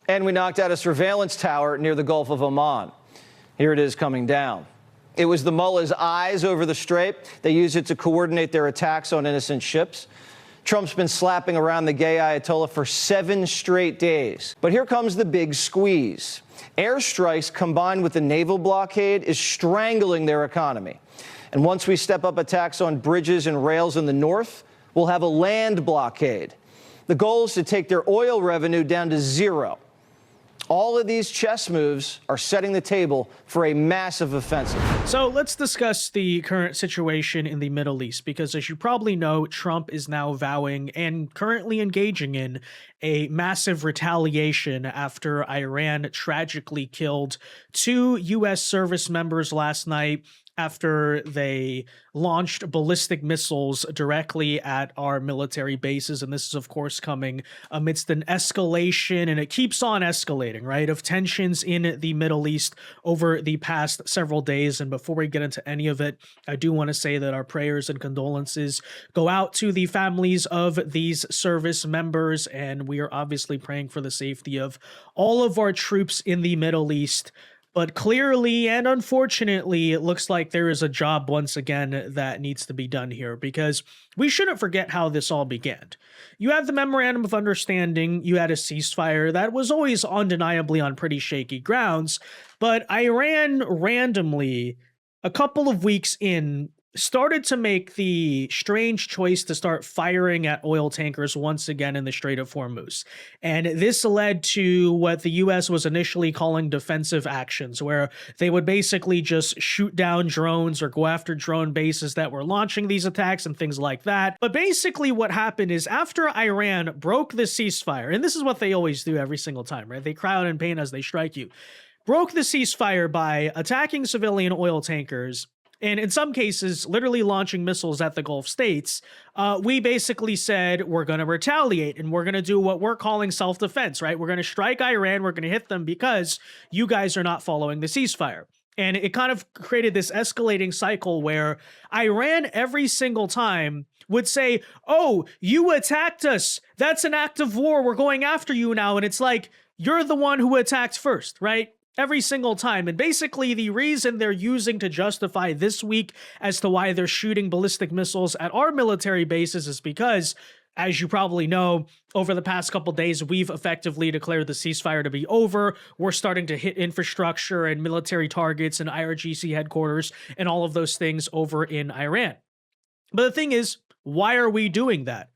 And we knocked out a surveillance tower near the Gulf of Oman. Here it is coming down. It was the mullah's eyes over the strait. They use it to coordinate their attacks on innocent ships. Trump's been slapping around the gay Ayatollah for 7 straight days. But here comes the big squeeze. Airstrikes combined with the naval blockade is strangling their economy. And once we step up attacks on bridges and rails in the north, we'll have a land blockade. The goal is to take their oil revenue down to zero. All of these chess moves are setting the table for a massive offensive. So let's discuss the current situation in the Middle East, because as you probably know, Trump is now vowing and currently engaging in a massive retaliation after Iran tragically killed 2 U.S. service members last night after they launched ballistic missiles directly at our military bases. And this is, of course, coming amidst an escalation, and it keeps on escalating, right, of tensions in the Middle East over the past several days. And before we get into any of it, I do want to say that our prayers and condolences go out to the families of these service members, and we are obviously praying for the safety of all of our troops in the Middle East. But clearly and unfortunately, it looks like there is a job once again that needs to be done here, because we shouldn't forget how this all began. You had the Memorandum of Understanding, you had a ceasefire that was always undeniably on pretty shaky grounds, but Iran randomly, a couple of weeks in, started to make the strange choice to start firing at oil tankers once again in the Strait of Hormuz. And this led to what the U.S. was initially calling defensive actions, where they would basically just shoot down drones or go after drone bases that were launching these attacks and things like that. But basically what happened is, after Iran broke the ceasefire, and this is what they always do every single time, right? They cry out in pain as they strike you. Broke the ceasefire by attacking civilian oil tankers, and in some cases, literally launching missiles at the Gulf states. We basically said, we're going to retaliate, and we're going to do what we're calling self-defense, right? We're going to strike Iran, we're going to hit them because you guys are not following the ceasefire. And it kind of created this escalating cycle where Iran every single time would say, oh, you attacked us. That's an act of war. We're going after you now. And it's like, you're the one who attacked first, right? Every single time. And basically the reason they're using to justify this week as to why they're shooting ballistic missiles at our military bases is because, as you probably know, over the past couple days, we've effectively declared the ceasefire to be over. We're starting to hit infrastructure and military targets and IRGC headquarters and all of those things over in Iran. But the thing is, why are we doing that?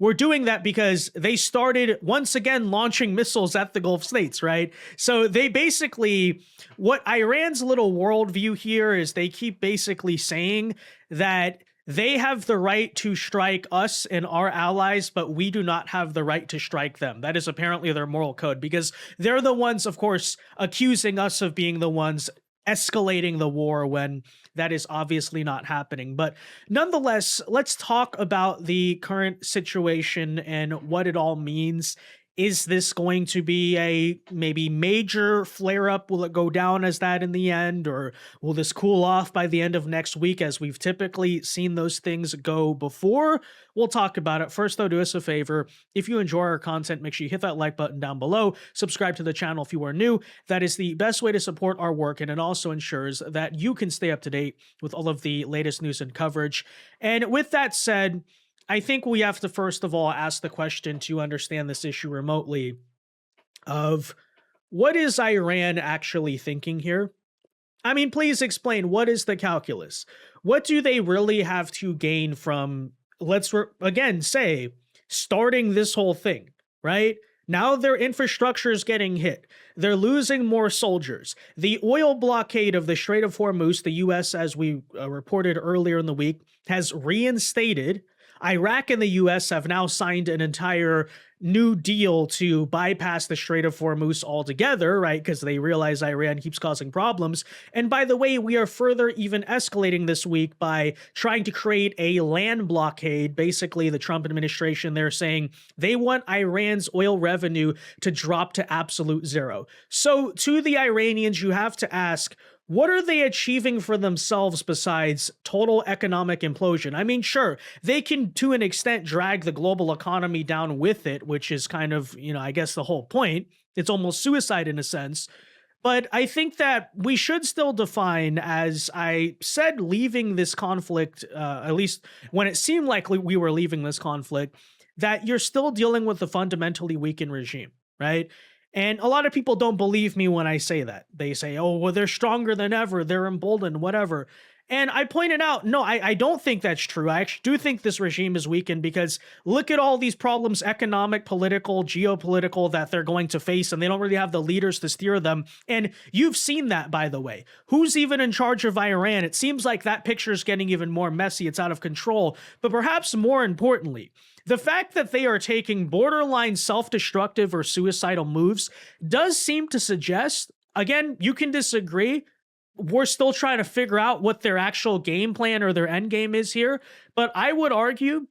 We're doing that because they started once again launching missiles at the Gulf states, right? So they basically, what Iran's little worldview here is, they keep basically saying that they have the right to strike us and our allies, but we do not have the right to strike them. That is apparently their moral code, because they're the ones, of course, accusing us of being the ones escalating the war when that is obviously not happening. But nonetheless, let's talk about the current situation and what it all means. Is this going to be a maybe major flare-up? Will it go down as that in the end? Or will this cool off by the end of next week, as we've typically seen those things go before? We'll talk about it. First, though, do us a favor. If you enjoy our content, make sure you hit that like button down below. Subscribe to the channel if you are new. That is the best way to support our work, and it also ensures that you can stay up to date with all of the latest news and coverage. And with that said, I think we have to first of all ask the question, to understand this issue remotely, of what is Iran actually thinking here? I mean, please explain, what is the calculus? What do they really have to gain from, let's again say, starting this whole thing, right? Now their infrastructure is getting hit. They're losing more soldiers. The oil blockade of the Strait of Hormuz, the U.S., as we reported earlier in the week, has reinstated. Iraq and the U.S. have now signed an entire new deal to bypass the Strait of Hormuz altogether, right? Because they realize Iran keeps causing problems. And by the way, we are further even escalating this week by trying to create a land blockade. Basically, the Trump administration, they're saying they want Iran's oil revenue to drop to absolute zero. So to the Iranians, you have to ask, what are they achieving for themselves besides total economic implosion? I mean, sure, they can, to an extent, drag the global economy down with it, which is kind of, I guess the whole point It's almost suicide in a sense. But I think that we should still define, as I said, leaving this conflict, at least when it seemed like we were leaving this conflict, that you're still dealing with a fundamentally weakened regime, right? And a lot of people don't believe me when I say that. They say, oh, well, they're stronger than ever, they're emboldened, whatever. And I pointed out, no, I don't think that's true. I actually do think this regime is weakened because look at all these problems, economic, political, geopolitical, that they're going to face, and they don't really have the leaders to steer them. And you've seen that, by the way. Who's even in charge of Iran? It seems like that picture is getting even more messy. It's out of control. But perhaps more importantly, the fact that they are taking borderline self-destructive or suicidal moves does seem to suggest, again, you can disagree, we're still trying to figure out what their actual game plan or their end game is here. But I would argue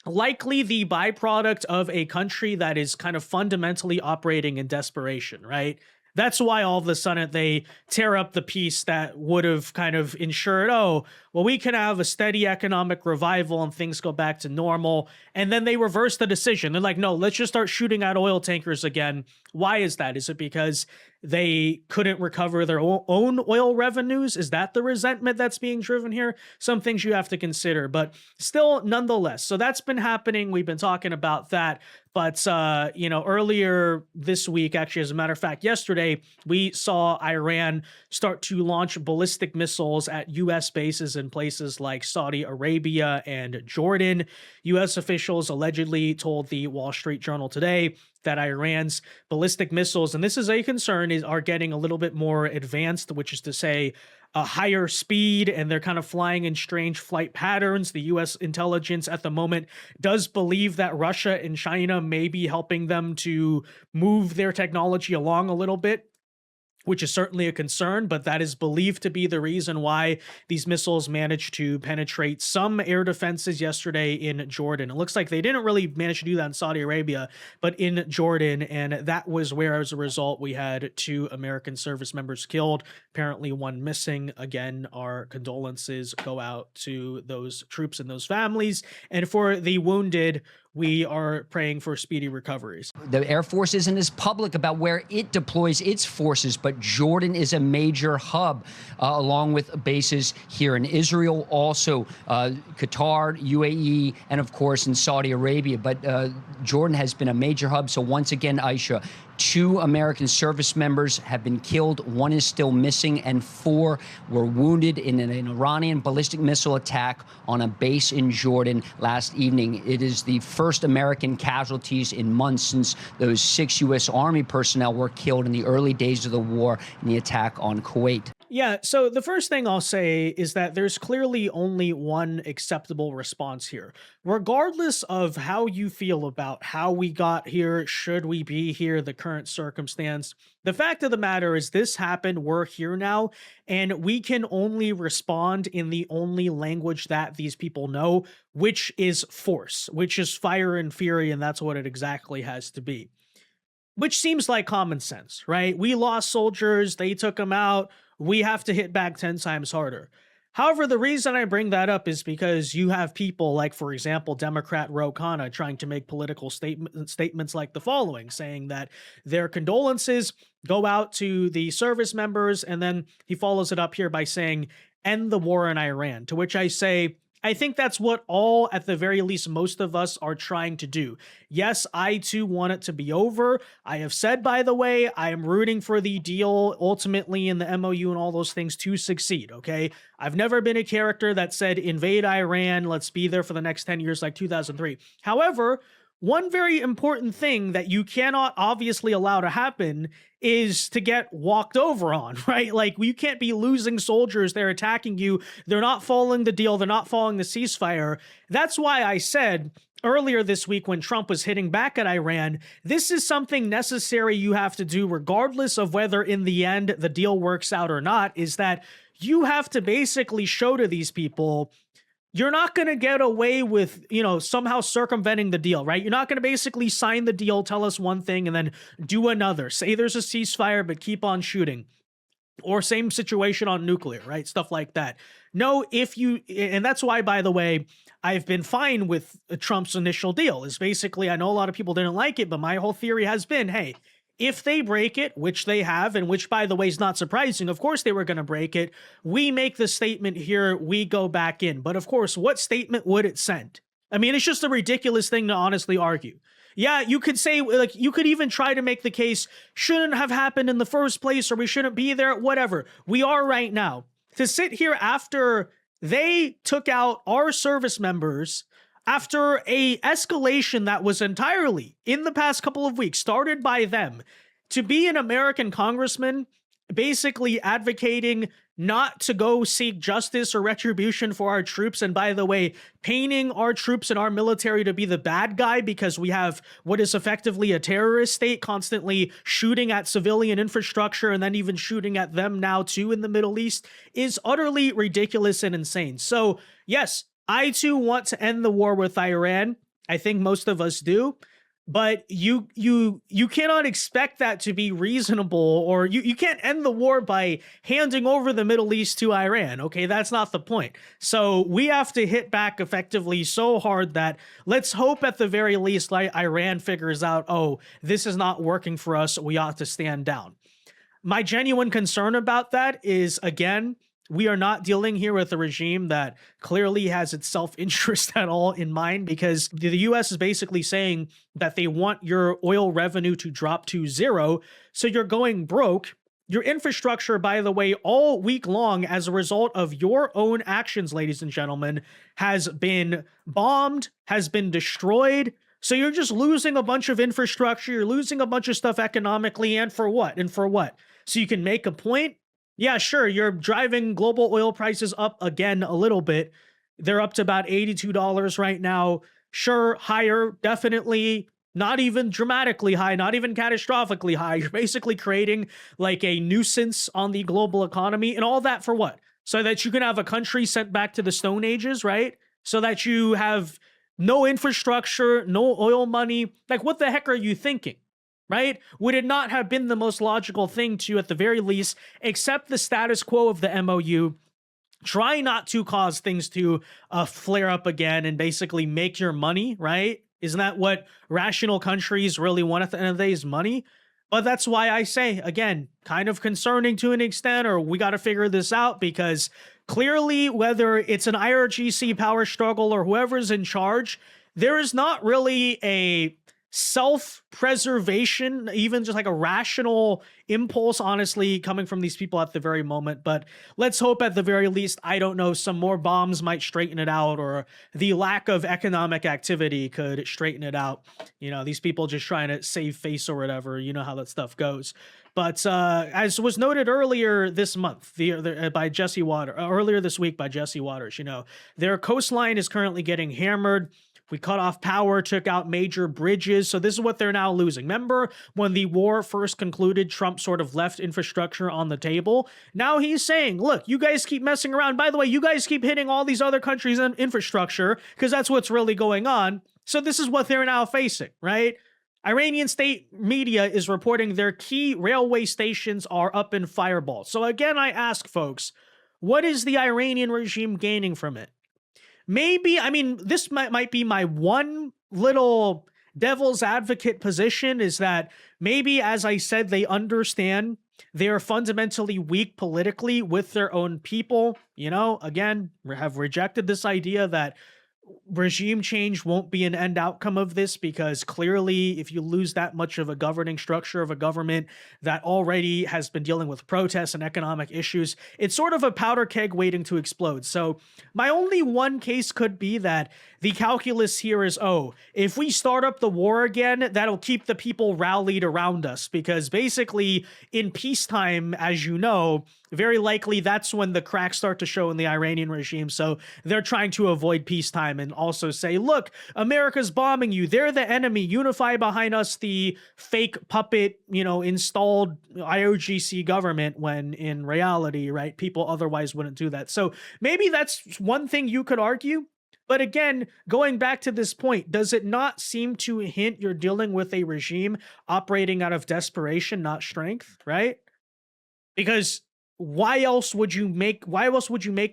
likely the byproduct of a country that is kind of fundamentally operating in desperation, right? That's why all of a sudden they tear up the piece that would have kind of ensured, oh, well, we can have a steady economic revival and things go back to normal. And then they reverse the decision. They're like, no, let's just start shooting at oil tankers again. Why is that? Is it because they couldn't recover their own oil revenues? Is that the resentment that's being driven here? Some things you have to consider, but still, nonetheless. So that's been happening. We've been talking about that. But, earlier this week, actually, as a matter of fact, yesterday, we saw Iran start to launch ballistic missiles at U.S. bases in places like Saudi Arabia and Jordan. U.S. officials allegedly told the Wall Street Journal today that Iran's ballistic missiles, and this is a concern, are getting a little bit more advanced, which is to say a higher speed, and they're kind of flying in strange flight patterns. The U.S. intelligence at the moment does believe that Russia and China may be helping them to move their technology along a little bit, which is certainly a concern, but that is believed to be the reason why these missiles managed to penetrate some air defenses yesterday in Jordan. It looks like they didn't really manage to do that in Saudi Arabia, but in Jordan, and that was where, as a result, we had 2 American service members killed, apparently 1 missing. Again, our condolences go out to those troops and those families, and for the wounded, we are praying for speedy recoveries. The Air Force isn't as public about where it deploys its forces, but Jordan is a major hub, along with bases here in Israel, also Qatar, UAE, and of course in Saudi Arabia. But Jordan has been a major hub. So once again, Aisha, 2 American service members have been killed, 1 is still missing, and 4 were wounded in an Iranian ballistic missile attack on a base in Jordan last evening. It is the first American casualties in months since those 6 U.S. Army personnel were killed in the early days of the war in the attack on Kuwait. Yeah, so the first thing I'll say is that there's clearly only one acceptable response here. Regardless of how you feel about how we got here, should we be here, the current circumstance, the fact of the matter is this happened, we're here now, and we can only respond in the only language that these people know, which is force, which is fire and fury, and that's what it exactly has to be. Which seems like common sense, right? We lost soldiers, they took them out, we have to hit back 10 times harder. However, the reason I bring that up is because you have people like, for example, Democrat Ro Khanna trying to make political statements like the following, saying that their condolences go out to the service members, and then he follows it up here by saying, end the war in Iran, to which I say, I think that's what all, at the very least, most of us are trying to do. Yes, I too want it to be over. I have said, by the way, I am rooting for the deal ultimately in the MOU and all those things to succeed, okay? I've never been a character that said, invade Iran, let's be there for the next 10 years like 2003. However, one very important thing that you cannot obviously allow to happen is to get walked over on, right? Like, you can't be losing soldiers. They're attacking you. They're not following the deal. They're not following the ceasefire. That's why I said earlier this week when Trump was hitting back at Iran, this is something necessary you have to do regardless of whether in the end the deal works out or not, is that you have to basically show to these people you're not going to get away with, somehow circumventing the deal, right? You're not going to basically sign the deal, tell us one thing, and then do another. Say there's a ceasefire, but keep on shooting. Or same situation on nuclear, right? Stuff like that. No, and that's why, by the way, I've been fine with Trump's initial deal, is basically, I know a lot of people didn't like it, but my whole theory has been, hey, If they break it, which they have, and which, by the way, is not surprising, of course they were going to break it, we make the statement here, we go back in. But of course, what statement would it send? I mean, it's just a ridiculous thing to honestly argue. Yeah, you could say, like, you could even try to make the case, shouldn't have happened in the first place, or we shouldn't be there, whatever. We are right now. To sit here after they took out our service members, after a escalation that was entirely in the past couple of weeks started by them, to be an American congressman basically advocating not to go seek justice or retribution for our troops, and by the way, painting our troops and our military to be the bad guy because we have what is effectively a terrorist state constantly shooting at civilian infrastructure and then even shooting at them now too in the Middle East, is utterly ridiculous and insane. So yes, I too want to end the war with Iran. I think most of us do. But you cannot expect that to be reasonable, or you can't end the war by handing over the Middle East to Iran. Okay, that's not the point. So we have to hit back effectively so hard that let's hope at the very least like Iran figures out, oh, this is not working for us, we ought to stand down. My genuine concern about that is, again, we are not dealing here with a regime that clearly has its self-interest at all in mind, because the US is basically saying that they want your oil revenue to drop to zero, so you're going broke. Your infrastructure, by the way, all week long, as a result of your own actions, ladies and gentlemen, has been bombed, has been destroyed. So you're just losing a bunch of infrastructure, you're losing a bunch of stuff economically, and for what? And for what? So you can make a point? Yeah, sure, you're driving global oil prices up again a little bit. They're up to about $82 right now. Sure, higher, definitely not even dramatically high, not even catastrophically high. You're basically creating like a nuisance on the global economy, and all that for what? So that you can have a country sent back to the Stone Ages, right? So that you have no infrastructure, no oil money. Like, what the heck are you thinking? Right? Would it not have been the most logical thing to, at the very least, accept the status quo of the MOU, try not to cause things to flare up again, and basically make your money, right? Isn't that what rational countries really want at the end of the day, is money? But that's why I say, again, kind of concerning to an extent, or we got to figure this out, because clearly, whether it's an IRGC power struggle or whoever's in charge, there is not really a self-preservation, even just like a rational impulse, honestly, coming from these people at the very moment. But let's hope at the very least, I don't know, some more bombs might straighten it out, or the lack of economic activity could straighten it out. You know, these people just trying to save face or whatever, you know how that stuff goes. But as was noted earlier this month, by Jesse Waters, earlier this week by Jesse Waters, you know, their coastline is currently getting hammered. We cut off power, took out major bridges. So this is what they're now losing. Remember when the war first concluded, Trump sort of left infrastructure on the table? Now he's saying, look, you guys keep messing around. By the way, you guys keep hitting all these other countries' infrastructure, because that's what's really going on. So this is what they're now facing, right? Iranian state media is reporting their key railway stations are up in fireballs. So again, I ask folks, what is the Iranian regime gaining from it? Maybe, I mean, this might be my one little devil's advocate position, is that maybe, as I said, they understand they are fundamentally weak politically with their own people. You know, again, have rejected this idea that regime change won't be an end outcome of this, because clearly if you lose that much of a governing structure of a government that already has been dealing with protests and economic issues, it's sort of a powder keg waiting to explode. So my only one case could be that the calculus here is, oh, if we start up the war again, that'll keep the people rallied around us, because basically in peacetime, as you know, very likely that's when the cracks start to show in the Iranian regime. So they're trying to avoid peacetime and also say, look, America's bombing you. They're the enemy. Unify behind us, the fake puppet, you know, installed IOGC government, when in reality, right, people otherwise wouldn't do that. So maybe that's one thing you could argue. But again, going back to this point, does it not seem to hint you're dealing with a regime operating out of desperation, not strength, right? Because why else would you make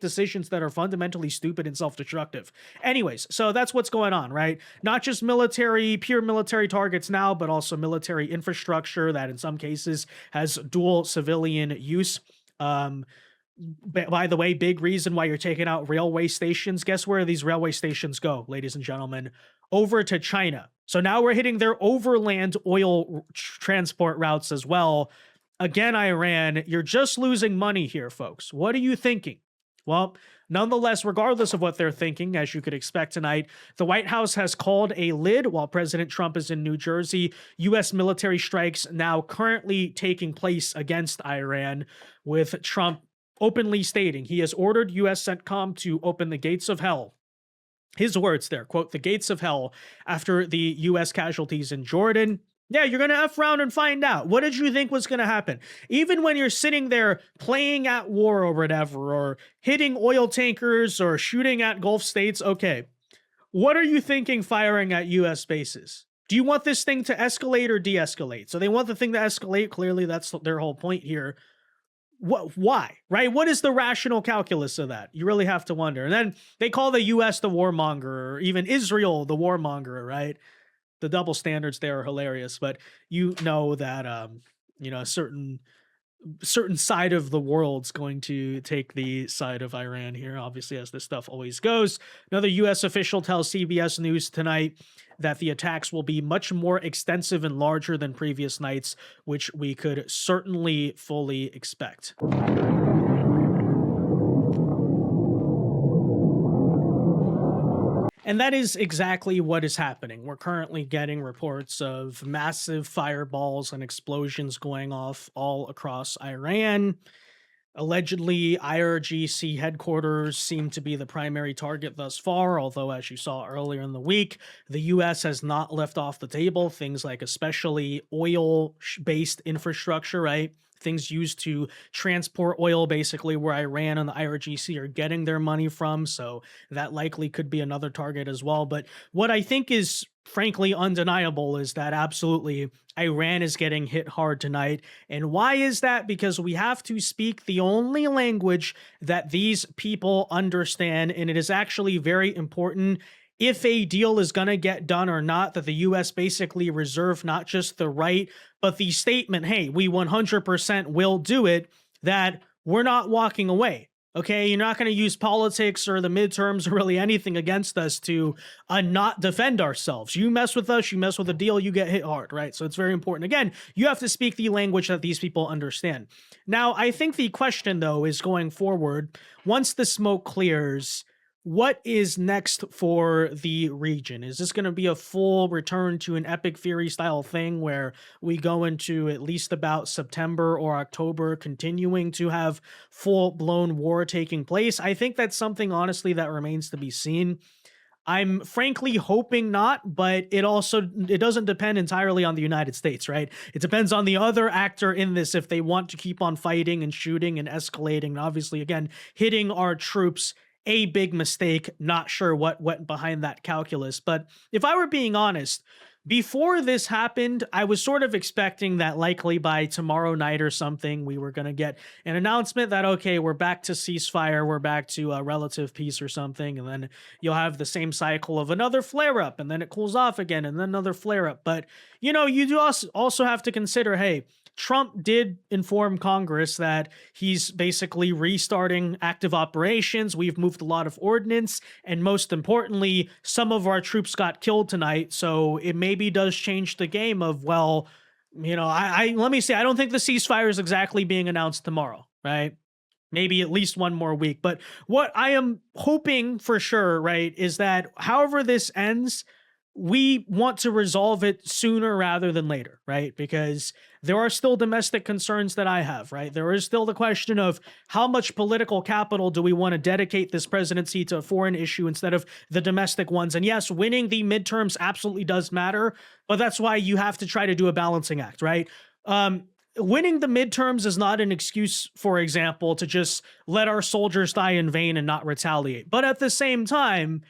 decisions that are fundamentally stupid and self-destructive? Anyways, so that's what's going on, right? Not just pure military targets now, but also military infrastructure that in some cases has dual civilian use. By the way, big reason why you're taking out railway stations. Guess where these railway stations go, ladies and gentlemen? Over to China. So now we're hitting their overland oil transport routes as well. Again, Iran, you're just losing money here, folks. What are you thinking? Well, nonetheless, regardless of what they're thinking, as you could expect tonight, the White House has called a lid while President Trump is in New Jersey. U.S. military strikes now currently taking place against Iran, with Trump openly stating he has ordered U.S. CENTCOM to open the gates of hell. His words there, quote, the gates of hell, after the U.S. casualties in Jordan. Yeah, you're going to F around and find out. What did you think was going to happen? Even when you're sitting there playing at war or whatever, or hitting oil tankers or shooting at Gulf states, okay, what are you thinking firing at U.S. bases? Do you want this thing to escalate or de-escalate? So they want the thing to escalate. Clearly, that's their whole point here. Why, right? What is the rational calculus of that? You really have to wonder. And then they call the U.S. the warmonger, or even Israel the warmonger, right? The double standards there are hilarious, but you know that a certain side of the world's going to take the side of Iran here, obviously, as this stuff always goes. Another U.S. official tells CBS News tonight that the attacks will be much more extensive and larger than previous nights, which we could certainly fully expect. And that is exactly what is happening. We're currently getting reports of massive fireballs and explosions going off all across Iran. Allegedly, IRGC headquarters seem to be the primary target thus far, although, as you saw earlier in the week, the U.S. has not left off the table things like especially oil-based infrastructure, right? Things used to transport oil, basically, where Iran and the IRGC are getting their money from. So that likely could be another target as well. But what I think is frankly undeniable is that absolutely Iran is getting hit hard tonight. And why is that? Because we have to speak the only language that these people understand. And it is actually very important, if a deal is going to get done or not, that the U.S. basically reserve not just the right, but the statement, hey, we 100% will do it, that we're not walking away. Okay, you're not going to use politics or the midterms or really anything against us to not defend ourselves. You mess with us, you mess with a deal, you get hit hard, right? So it's very important. Again, you have to speak the language that these people understand. Now, I think the question, though, is going forward, once the smoke clears, what is next for the region? Is this going to be a full return to an Epic Fury style thing where we go into at least about September or October continuing to have full-blown war taking place? I think that's something, honestly, that remains to be seen. I'm frankly hoping not, but it doesn't depend entirely on the United States, right? It depends on the other actor in this if they want to keep on fighting and shooting and escalating, and obviously, again, hitting our troops. A big mistake. Not sure what went behind that calculus. But if I were being honest, before this happened, I was sort of expecting that likely by tomorrow night or something, we were going to get an announcement that, okay, we're back to ceasefire, we're back to relative peace or something, and then you'll have the same cycle of another flare-up, and then it cools off again, and then another flare-up. But, you know, you do also have to consider, hey, Trump did inform Congress that he's basically restarting active operations. We've moved a lot of ordnance, and most importantly, some of our troops got killed tonight. So it maybe does change the game of, well, you know, let me say, I don't think the ceasefire is exactly being announced tomorrow, right? Maybe at least one more week. But what I am hoping for sure, right, is that however this ends, we want to resolve it sooner rather than later, right? Because there are still domestic concerns that I have, right? There is still the question of how much political capital do we want to dedicate this presidency to a foreign issue instead of the domestic ones? And yes, winning the midterms absolutely does matter, but that's why you have to try to do a balancing act, right? Winning the midterms is not an excuse, for example, to just let our soldiers die in vain and not retaliate. But at the same time,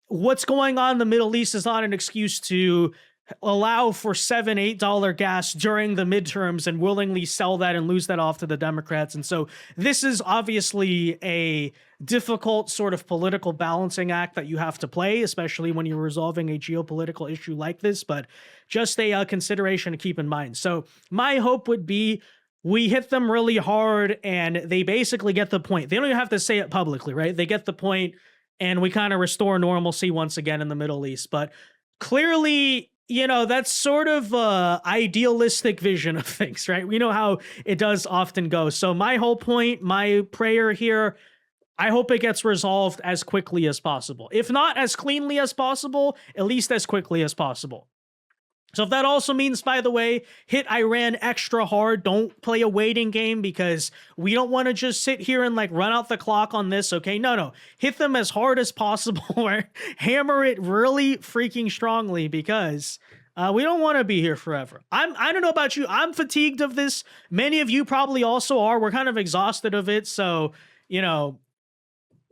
what's going on in the Middle East is not an excuse to allow for $7-8 gas during the midterms and willingly sell that and lose that off to the Democrats. And so this is obviously a difficult sort of political balancing act that you have to play, especially when you're resolving a geopolitical issue like this, but just a consideration to keep in mind. So my hope would be we hit them really hard and they basically get the point. They don't even have to say it publicly, right? They get the point and we kind of restore normalcy once again in the Middle East. But clearly, you know, that's sort of idealistic vision of things, right? We know how it does often go. So my whole point, my prayer here, I hope it gets resolved as quickly as possible. If not as cleanly as possible, at least as quickly as possible. So if that also means, by the way, hit Iran extra hard, don't play a waiting game because we don't want to just sit here and like run out the clock on this, okay? No. Hit them as hard as possible or hammer it really freaking strongly because we don't want to be here forever. I don't know about you. I'm fatigued of this. Many of you probably also are. We're kind of exhausted of it. So, you know,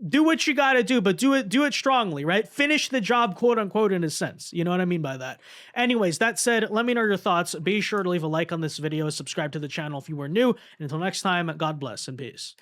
do what you got to do, but do it strongly, right? Finish the job, quote unquote, in a sense. You know what I mean by that? Anyways, that said, let me know your thoughts. Be sure to leave a like on this video, subscribe to the channel if you were new. And until next time, God bless and peace.